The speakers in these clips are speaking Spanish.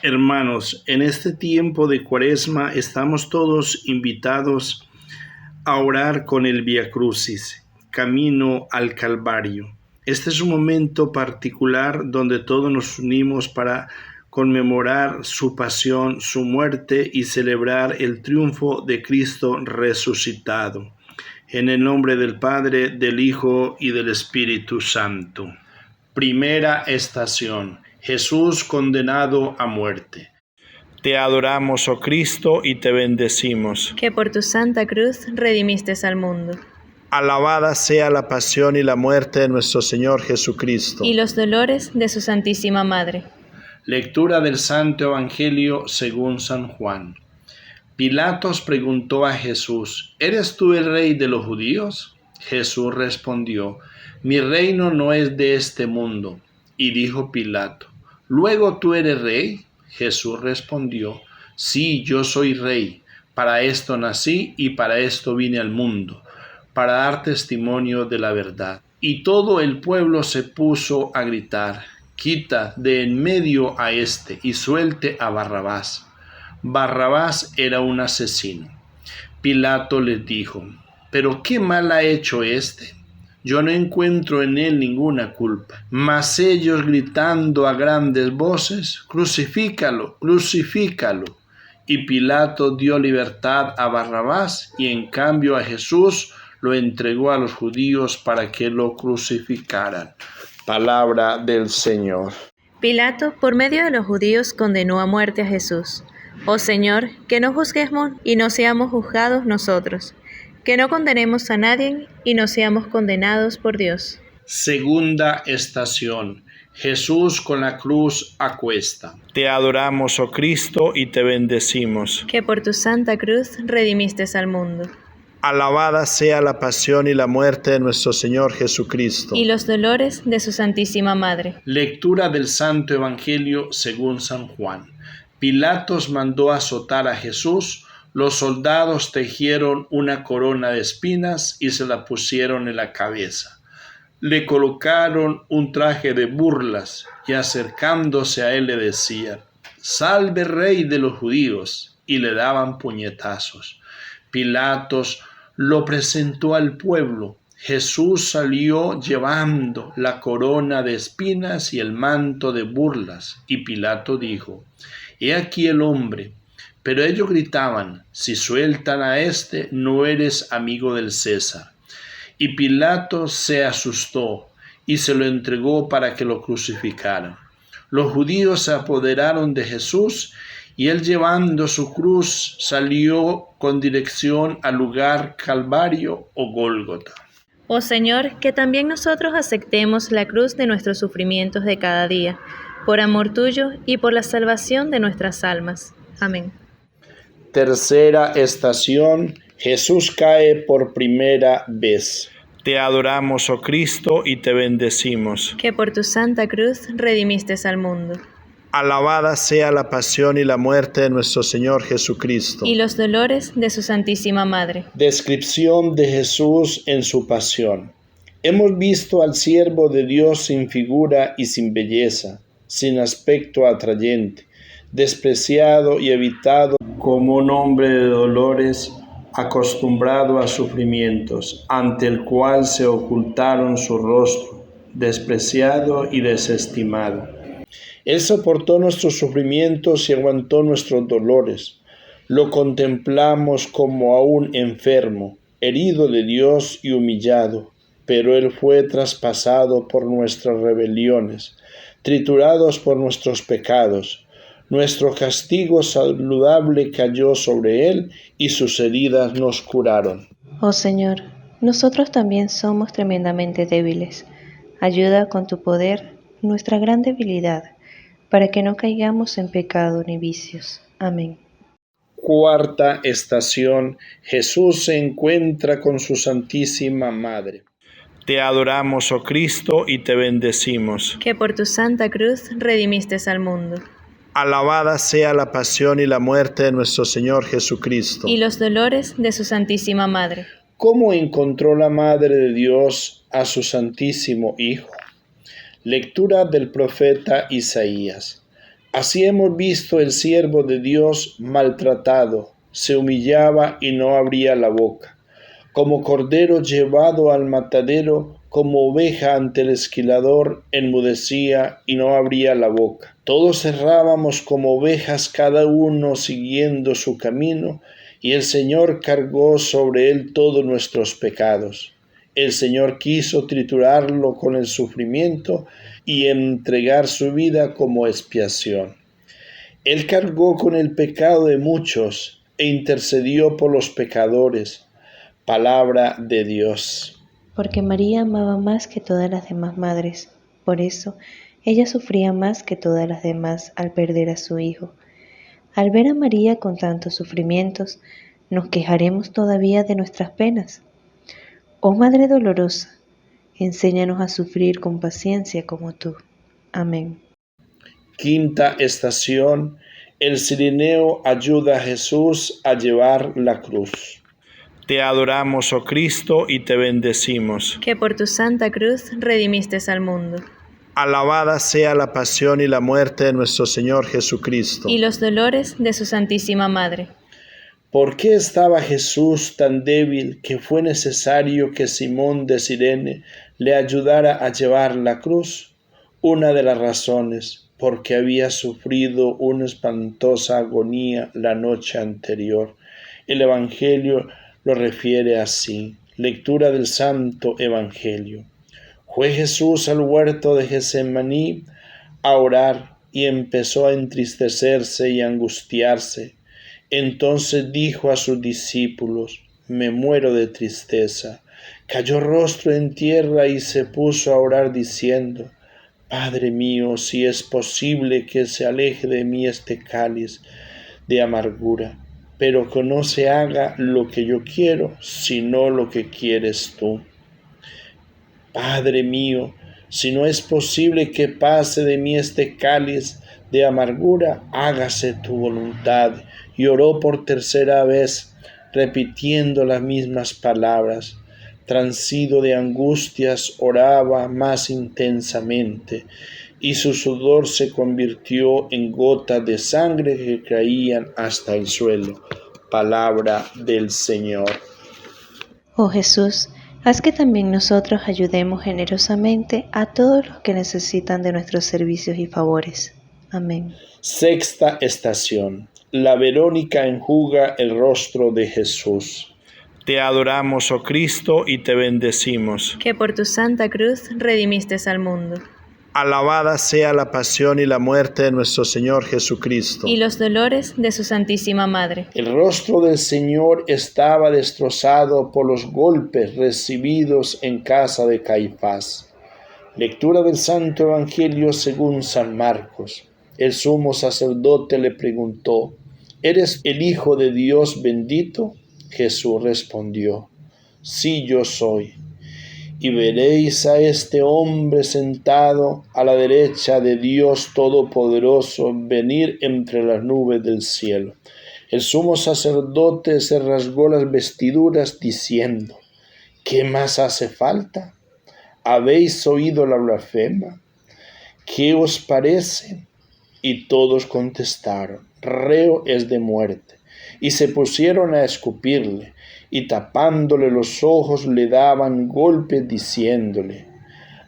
Hermanos, en este tiempo de Cuaresma estamos todos invitados a orar con el Vía Crucis, camino al Calvario. Este es un momento particular donde todos nos unimos para conmemorar su pasión, su muerte y celebrar el triunfo de Cristo resucitado. En el nombre del Padre, del Hijo y del Espíritu Santo. Primera estación. Jesús condenado a muerte. Te adoramos, oh Cristo, y te bendecimos. Que por tu santa cruz redimiste al mundo. Alabada sea la pasión y la muerte de nuestro Señor Jesucristo. Y los dolores de su Santísima Madre. Lectura del Santo Evangelio según San Juan. Pilatos preguntó a Jesús: ¿Eres tú el rey de los judíos? Jesús respondió: Mi reino no es de este mundo. Y dijo Pilato: ¿Luego tú eres rey? Jesús respondió: Sí, yo soy rey. Para esto nací y para esto vine al mundo, para dar testimonio de la verdad. Y todo el pueblo se puso a gritar: Quita de en medio a este y suelte a Barrabás. Barrabás era un asesino. Pilato les dijo: ¿Pero qué mal ha hecho este? Yo no encuentro en él ninguna culpa. Mas ellos, gritando a grandes voces: Crucifícalo, crucifícalo. Y Pilato dio libertad a Barrabás y en cambio a Jesús lo entregó a los judíos para que lo crucificaran. Palabra del Señor. Pilato, por medio de los judíos, condenó a muerte a Jesús. Oh Señor, que no juzguemos y no seamos juzgados nosotros, que no condenemos a nadie y no seamos condenados por Dios. Segunda estación. Jesús con la cruz a cuesta. Te adoramos, oh Cristo, y te bendecimos. Que por tu santa cruz redimiste al mundo. Alabada sea la pasión y la muerte de nuestro Señor Jesucristo. Y los dolores de su Santísima Madre. Lectura del Santo Evangelio según San Juan. Pilatos mandó azotar a Jesús. Los soldados tejieron una corona de espinas y se la pusieron en la cabeza. Le colocaron un traje de burlas y acercándose a él le decían: «Salve, Rey de los judíos», y le daban puñetazos. Pilatos lo presentó al pueblo. Jesús salió llevando la corona de espinas y el manto de burlas, y Pilato dijo: «He aquí el hombre». Pero ellos gritaban: «Si sueltan a este, no eres amigo del César». Y Pilato se asustó y se lo entregó para que lo crucificaran. Los judíos se apoderaron de Jesús y él, llevando su cruz, salió con dirección al lugar Calvario o Gólgota. Oh Señor, que también nosotros aceptemos la cruz de nuestros sufrimientos de cada día, por amor tuyo y por la salvación de nuestras almas. Amén. Tercera estación. Jesús cae por primera vez. Te adoramos, oh Cristo, y te bendecimos. Que por tu santa cruz redimiste al mundo. Alabada sea la pasión y la muerte de nuestro Señor Jesucristo. Y los dolores de su Santísima Madre. Descripción de Jesús en su pasión. Hemos visto al siervo de Dios sin figura y sin belleza, sin aspecto atrayente, despreciado y evitado como un hombre de dolores, acostumbrado a sufrimientos, ante el cual se ocultaron su rostro, despreciado y desestimado. Él soportó nuestros sufrimientos y aguantó nuestros dolores. Lo contemplamos como a un enfermo, herido de Dios y humillado, pero Él fue traspasado por nuestras rebeliones, triturados por nuestros pecados. Nuestro castigo saludable cayó sobre Él y sus heridas nos curaron. Oh Señor, nosotros también somos tremendamente débiles. Ayuda con tu poder nuestra gran debilidad, para que no caigamos en pecado ni vicios. Amén. Cuarta estación. Jesús se encuentra con su Santísima Madre. Te adoramos, oh Cristo, y te bendecimos. Que por tu santa cruz redimiste al mundo. Alabada sea la pasión y la muerte de nuestro Señor Jesucristo. Y los dolores de su Santísima Madre. ¿Cómo encontró la Madre de Dios a su Santísimo Hijo? Lectura del profeta Isaías. Así hemos visto el siervo de Dios maltratado, se humillaba y no abría la boca. Como cordero llevado al matadero, como oveja ante el esquilador, enmudecía y no abría la boca. Todos errábamos como ovejas, cada uno siguiendo su camino, y el Señor cargó sobre él todos nuestros pecados. El Señor quiso triturarlo con el sufrimiento y entregar su vida como expiación. Él cargó con el pecado de muchos e intercedió por los pecadores. Palabra de Dios. Porque María amaba más que todas las demás madres. Por eso, ella sufría más que todas las demás al perder a su hijo. Al ver a María con tantos sufrimientos, ¿nos quejaremos todavía de nuestras penas? Oh Madre dolorosa, enséñanos a sufrir con paciencia como tú. Amén. Quinta estación. El cirineo ayuda a Jesús a llevar la cruz. Te adoramos, oh Cristo, y te bendecimos. Que por tu santa cruz redimiste al mundo. Alabada sea la pasión y la muerte de nuestro Señor Jesucristo. Y los dolores de su Santísima Madre. ¿Por qué estaba Jesús tan débil que fue necesario que Simón de Cirene le ayudara a llevar la cruz? Una de las razones, porque había sufrido una espantosa agonía la noche anterior. El Evangelio lo refiere así. Lectura del Santo Evangelio. Fue Jesús al huerto de Getsemaní a orar y empezó a entristecerse y angustiarse. Entonces dijo a sus discípulos: me muero de tristeza. Cayó rostro en tierra y se puso a orar diciendo: Padre mío, si es posible que se aleje de mí este cáliz de amargura, pero que no se haga lo que yo quiero, sino lo que quieres tú. Padre mío, si no es posible que pase de mí este cáliz de amargura, hágase tu voluntad. Y oró por tercera vez, repitiendo las mismas palabras. Transido de angustias, oraba más intensamente, y su sudor se convirtió en gotas de sangre que caían hasta el suelo. Palabra del Señor. Oh Jesús, haz que también nosotros ayudemos generosamente a todos los que necesitan de nuestros servicios y favores. Amén. Sexta estación. La Verónica enjuga el rostro de Jesús. Te adoramos, oh Cristo, y te bendecimos. Que por tu santa cruz redimiste al mundo. Alabada sea la pasión y la muerte de nuestro Señor Jesucristo. Y los dolores de su Santísima Madre. El rostro del Señor estaba destrozado por los golpes recibidos en casa de Caifás. Lectura del Santo Evangelio según San Marcos. El sumo sacerdote le preguntó: ¿eres el Hijo de Dios bendito? Jesús respondió: sí, yo soy. Y veréis a este hombre sentado a la derecha de Dios Todopoderoso venir entre las nubes del cielo. El sumo sacerdote se rasgó las vestiduras diciendo: ¿qué más hace falta? ¿Habéis oído la blasfema? ¿Qué os parece? Y todos contestaron: reo es de muerte. Y se pusieron a escupirle, y tapándole los ojos le daban golpes diciéndole: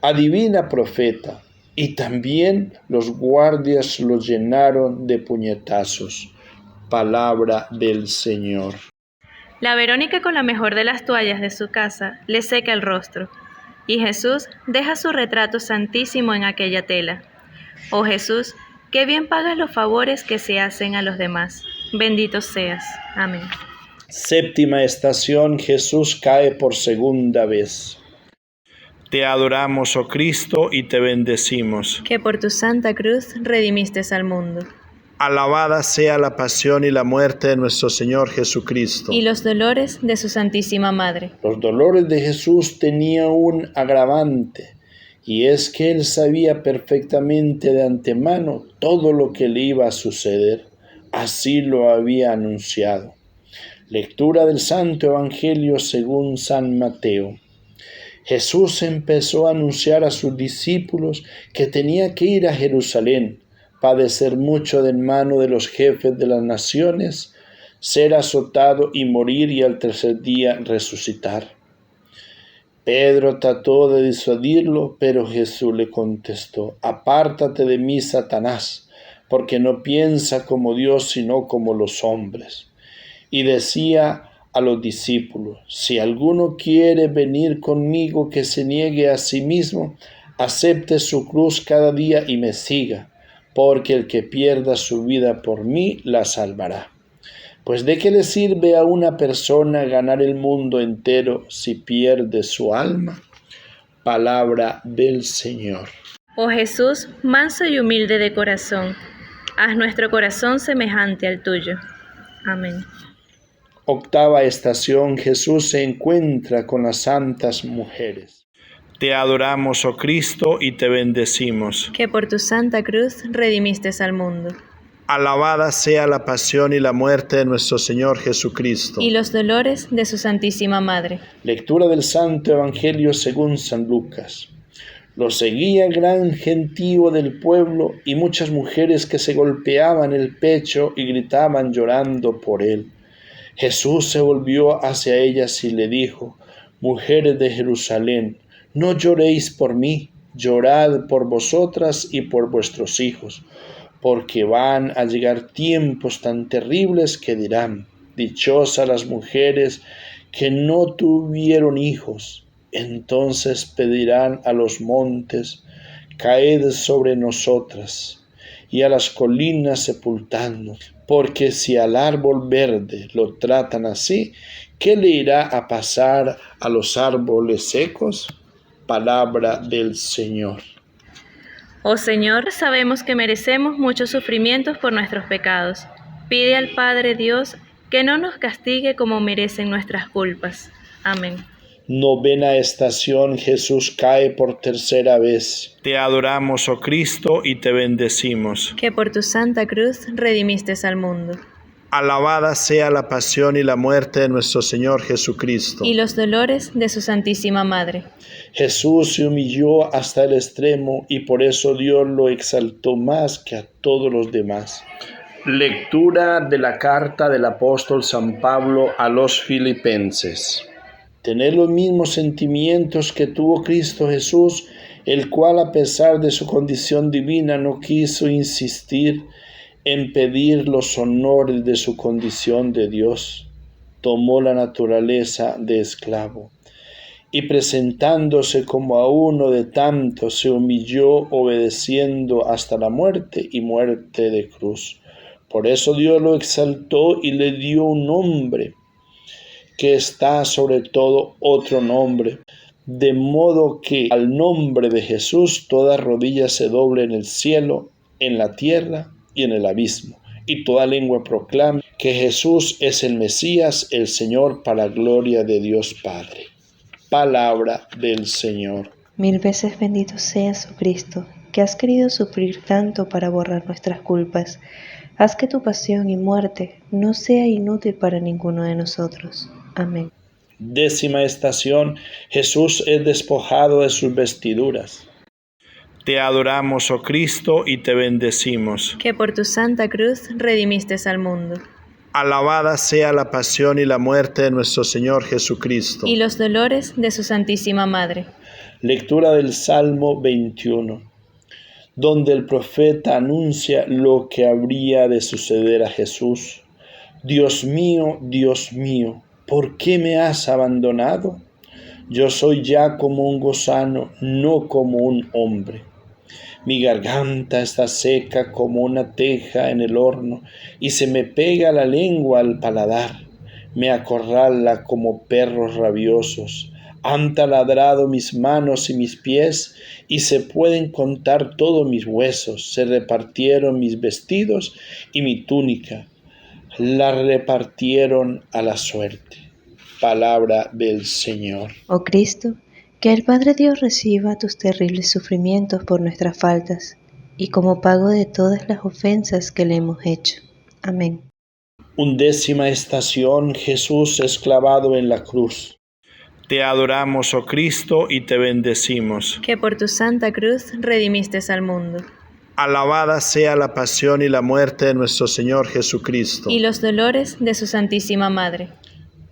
adivina, profeta. Y también los guardias los llenaron de puñetazos. Palabra del Señor. La Verónica, con la mejor de las toallas de su casa, le seca el rostro, y Jesús deja su retrato santísimo en aquella tela. Oh Jesús, qué bien pagas los favores que se hacen a los demás. Bendito seas. Amén. Séptima estación. Jesús cae por segunda vez. Te adoramos, oh Cristo, y te bendecimos. Que por tu santa cruz redimiste al mundo. Alabada sea la pasión y la muerte de nuestro Señor Jesucristo. Y los dolores de su Santísima Madre. Los dolores de Jesús tenían un agravante, y es que él sabía perfectamente de antemano todo lo que le iba a suceder. Así lo había anunciado. Lectura del Santo Evangelio según San Mateo. Jesús empezó a anunciar a sus discípulos que tenía que ir a Jerusalén, padecer mucho de mano de los jefes de las naciones, ser azotado y morir y al tercer día resucitar. Pedro trató de disuadirlo, pero Jesús le contestó: apártate de mí, Satanás, porque no piensa como Dios, sino como los hombres. Y decía a los discípulos: si alguno quiere venir conmigo, que se niegue a sí mismo, acepte su cruz cada día y me siga, porque el que pierda su vida por mí la salvará. Pues ¿de qué le sirve a una persona ganar el mundo entero si pierde su alma? Palabra del Señor. Oh Jesús, manso y humilde de corazón, haz nuestro corazón semejante al tuyo. Amén. Octava estación. Jesús se encuentra con las santas mujeres. Te adoramos, oh Cristo, y te bendecimos. Que por tu santa cruz redimiste al mundo. Alabada sea la pasión y la muerte de nuestro Señor Jesucristo. Y los dolores de su Santísima Madre. Lectura del Santo Evangelio según San Lucas. Lo seguía gran gentío del pueblo y muchas mujeres que se golpeaban el pecho y gritaban llorando por él. Jesús se volvió hacia ellas y le dijo: mujeres de Jerusalén, no lloréis por mí, llorad por vosotras y por vuestros hijos, porque van a llegar tiempos tan terribles que dirán: dichosas las mujeres que no tuvieron hijos. Entonces pedirán a los montes: caed sobre nosotras, y a las colinas sepultadnos. Porque si al árbol verde lo tratan así, ¿qué le irá a pasar a los árboles secos? Palabra del Señor. Oh Señor, sabemos que merecemos muchos sufrimientos por nuestros pecados. Pide al Padre Dios que no nos castigue como merecen nuestras culpas. Amén. Novena estación. Jesús cae por tercera vez. Te adoramos, oh Cristo, y te bendecimos. Que por tu santa cruz redimiste al mundo. Alabada sea la pasión y la muerte de nuestro Señor Jesucristo. Y los dolores de su Santísima Madre. Jesús se humilló hasta el extremo y por eso Dios lo exaltó más que a todos los demás. Lectura de la carta del apóstol San Pablo a los Filipenses. Tened los mismos sentimientos que tuvo Cristo Jesús, el cual a pesar de su condición divina no quiso insistir en pedir los honores de su condición de Dios. Tomó la naturaleza de esclavo y presentándose como a uno de tantos, se humilló obedeciendo hasta la muerte y muerte de cruz. Por eso Dios lo exaltó y le dio un nombre que está sobre todo otro nombre, de modo que al nombre de Jesús toda rodilla se doble en el cielo, en la tierra y en el abismo, y toda lengua proclame que Jesús es el Mesías, el Señor, para la gloria de Dios Padre. Palabra del Señor. Mil veces bendito seas, oh Cristo, que has querido sufrir tanto para borrar nuestras culpas. Haz que tu pasión y muerte no sea inútil para ninguno de nosotros. Amén. Décima estación. Jesús es despojado de sus vestiduras. Te adoramos, oh Cristo, y te bendecimos. Que por tu santa cruz redimiste al mundo. Alabada sea la pasión y la muerte de nuestro Señor Jesucristo. Y los dolores de su Santísima Madre. Lectura del Salmo 21, donde el profeta anuncia lo que habría de suceder a Jesús. Dios mío, ¿por qué me has abandonado? Yo soy ya como un gusano, no como un hombre. Mi garganta está seca como una teja en el horno, y se me pega la lengua al paladar. Me acorrala como perros rabiosos. Han taladrado mis manos y mis pies, y se pueden contar todos mis huesos. Se repartieron mis vestidos y mi túnica. La repartieron a la suerte. Palabra del Señor. Oh Cristo, que el Padre Dios reciba tus terribles sufrimientos por nuestras faltas, y como pago de todas las ofensas que le hemos hecho. Amén. 11ª estación. Jesús es clavado en la cruz. Te adoramos, oh Cristo, y te bendecimos. Que por tu santa cruz redimiste al mundo. Alabada sea la pasión y la muerte de nuestro Señor Jesucristo. y los dolores de su Santísima Madre.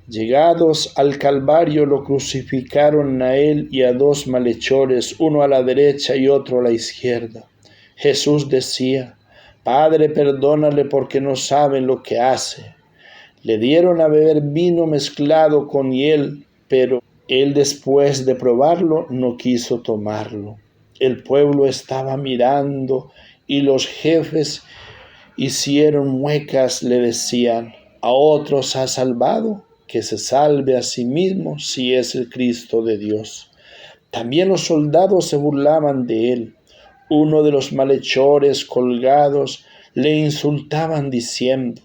Llegados al Calvario lo crucificaron a él y a dos malhechores, uno a la derecha y otro a la izquierda. Jesús decía: Padre, perdónale porque no saben lo que hace. Le dieron a beber vino mezclado con hiel, pero él, después de probarlo, no quiso tomarlo. El pueblo estaba mirando y los jefes hicieron muecas, le decían: a otros ha salvado, que se salve a sí mismo si es el Cristo de Dios. También los soldados se burlaban de él. Uno de los malhechores colgados le insultaban diciendo: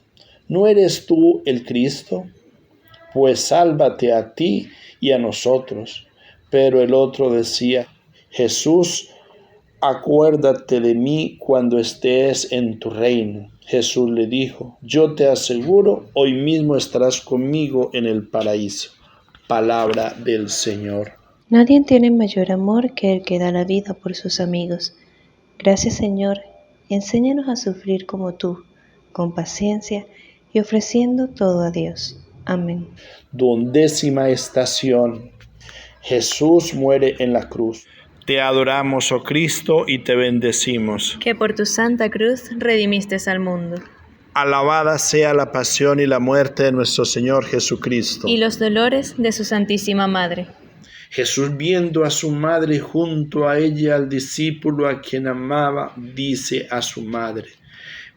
¿no eres tú el Cristo? Pues sálvate a ti y a nosotros. Pero el otro decía: Jesús, acuérdate de mí cuando estés en tu reino. Jesús le dijo: yo te aseguro, hoy mismo estarás conmigo en el paraíso. Palabra del Señor. Nadie tiene mayor amor que el que da la vida por sus amigos. Gracias, Señor, enséñanos a sufrir como tú, con paciencia y ofreciendo todo a Dios. Amén. 12ª estación. Jesús muere en la cruz. Te adoramos, oh Cristo, y te bendecimos. Que por tu santa cruz redimiste al mundo. Alabada sea la pasión y la muerte de nuestro Señor Jesucristo. Y los dolores de su Santísima Madre. Jesús, viendo a su madre junto a ella al discípulo a quien amaba, dice a su madre: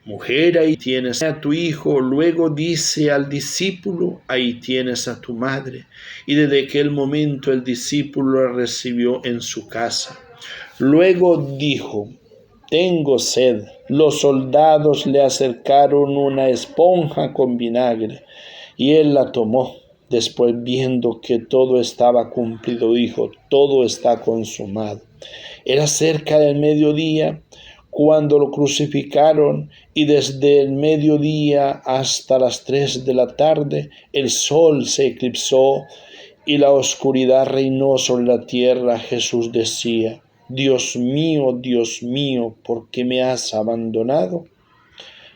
mujer, ahí tienes a tu hijo. Luego dice al discípulo: ahí tienes a tu madre. Y desde aquel momento el discípulo la recibió en su casa. Luego dijo: tengo sed. Los soldados le acercaron una esponja con vinagre y él la tomó. Después, viendo que todo estaba cumplido, dijo: todo está consumado. Era cerca del mediodía cuando lo crucificaron, y desde el mediodía hasta las 3 de la tarde el sol se eclipsó y la oscuridad reinó sobre la tierra. Jesús decía: Dios mío, ¿por qué me has abandonado?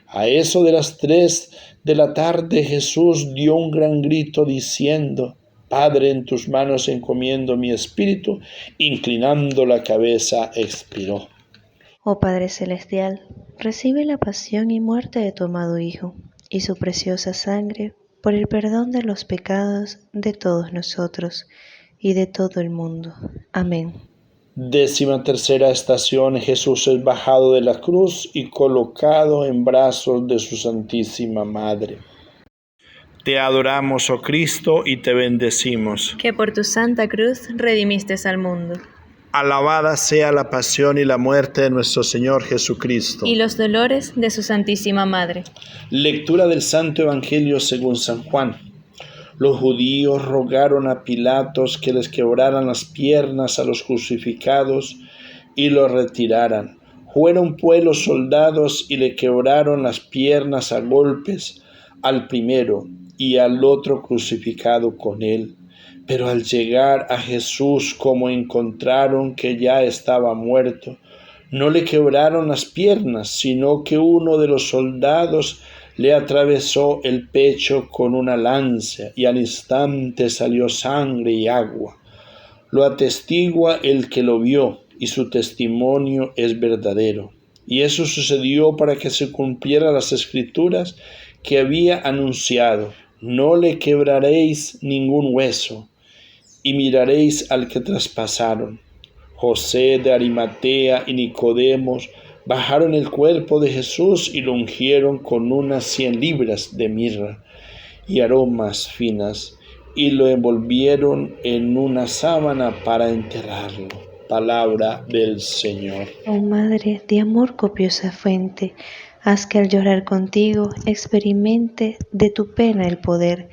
A eso de las 3 de la tarde Jesús dio un gran grito diciendo: Padre, en tus manos encomiendo mi espíritu. Inclinando la cabeza, expiró. Oh Padre Celestial, recibe la pasión y muerte de tu amado Hijo y su preciosa sangre por el perdón de los pecados de todos nosotros y de todo el mundo. Amén. 13ª estación. Jesús es bajado de la cruz y colocado en brazos de su Santísima Madre. Te adoramos, oh Cristo, y te bendecimos. Que por tu santa cruz redimiste al mundo. Alabada sea la pasión y la muerte de nuestro Señor Jesucristo. Y los dolores de su Santísima Madre. Lectura del Santo Evangelio según San Juan. Los judíos rogaron a Pilatos que les quebraran las piernas a los crucificados y los retiraran. Fueron pues los soldados y le quebraron las piernas a golpes al primero y al otro crucificado con él. Pero al llegar a Jesús, como encontraron que ya estaba muerto, no le quebraron las piernas, sino que uno de los soldados le atravesó el pecho con una lanza y al instante salió sangre y agua. Lo atestigua el que lo vio y su testimonio es verdadero. Y eso sucedió para que se cumplieran las escrituras que había anunciado: no le quebraréis ningún hueso. Y miraréis al que traspasaron. José de Arimatea y Nicodemos bajaron el cuerpo de Jesús y lo ungieron con unas 100 libras de mirra y aromas finas, y lo envolvieron en una sábana para enterrarlo. Palabra del Señor. Oh Madre de amor, copiosa fuente, haz que al llorar contigo experimente de tu pena el poder.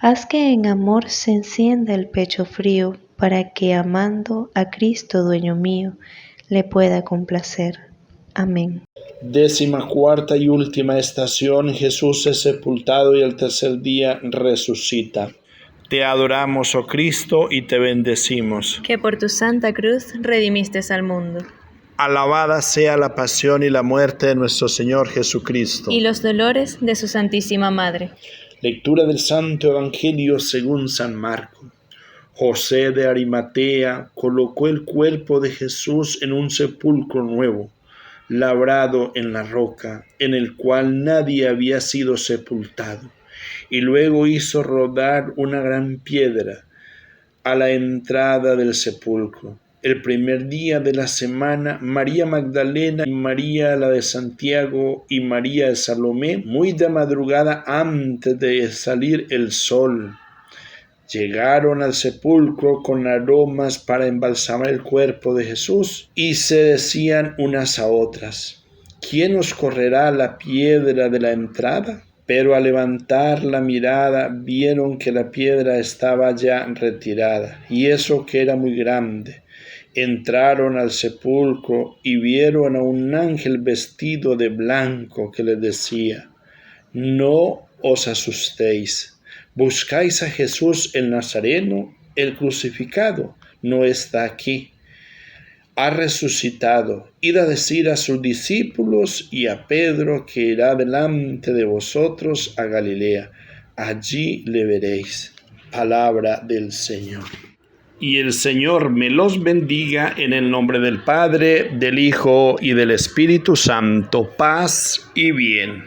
Haz que en amor se encienda el pecho frío, para que amando a Cristo, dueño mío, le pueda complacer. Amén. 14ª y última estación. Jesús es sepultado y al tercer día resucita. Te adoramos, oh Cristo, y te bendecimos. Que por tu santa cruz redimiste al mundo. Alabada sea la pasión y la muerte de nuestro Señor Jesucristo. Y los dolores de su Santísima Madre. Lectura del Santo Evangelio según San Marcos. José de Arimatea colocó el cuerpo de Jesús en un sepulcro nuevo, labrado en la roca, en el cual nadie había sido sepultado, y luego hizo rodar una gran piedra a la entrada del sepulcro. El primer día de la semana, María Magdalena y María la de Santiago y María de Salomé, muy de madrugada antes de salir el sol, llegaron al sepulcro con aromas para embalsamar el cuerpo de Jesús y se decían unas a otras: ¿quién nos correrá la piedra de la entrada? Pero al levantar la mirada vieron que la piedra estaba ya retirada, y eso que era muy grande. Entraron al sepulcro y vieron a un ángel vestido de blanco que les decía: no os asustéis. Buscáis a Jesús el Nazareno, el crucificado. No está aquí. Ha resucitado. Id a decir a sus discípulos y a Pedro que irá delante de vosotros a Galilea. Allí le veréis. Palabra del Señor. Y el Señor me los bendiga en el nombre del Padre, del Hijo y del Espíritu Santo. Paz y bien.